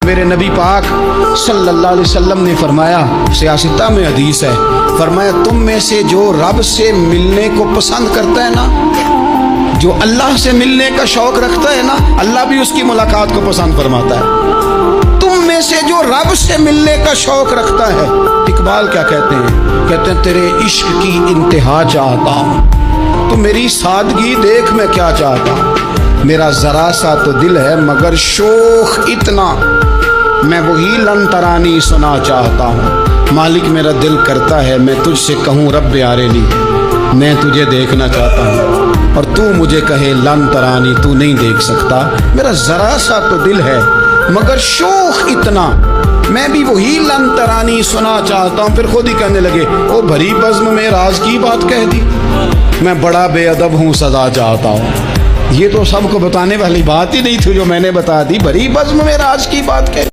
میرے نبی پاک صلی اللہ علیہ وسلم نے فرمایا، سیاستہ میں حدیث ہے، فرمایا تم میں سے جو رب سے ملنے کو پسند کرتا ہے نا، جو اللہ سے ملنے کا شوق رکھتا ہے نا، اللہ بھی اس کی ملاقات کو پسند فرماتا ہے۔ تم میں سے جو رب سے ملنے کا شوق رکھتا ہے، اقبال کیا کہتے ہیں؟ کہتے ہیں تیرے عشق کی انتہا چاہتا ہوں، تو میری سادگی دیکھ میں کیا چاہتا ہوں، میرا ذرا سا تو دل ہے مگر شوق اتنا، میں وہی لن ترانی سنا چاہتا ہوں، مالک میرا دل کرتا ہے میں تجھ سے کہوں رب آرینی، میں تجھے دیکھنا چاہتا ہوں اور تو مجھے کہے لن ترانی، تو نہیں دیکھ سکتا، میرا ذرا سا تو دل ہے مگر شوق اتنا، میں بھی وہی لن ترانی سنا چاہتا ہوں۔ پھر خود ہی کہنے لگے او بھری بزم میں راز کی بات کہہ دی، میں بڑا بے ادب ہوں سزا چاہتا ہوں۔ یہ تو سب کو بتانے والی بات ہی نہیں تھی جو میں نے بتا دی، بھری بزم میں راز کی بات کہہ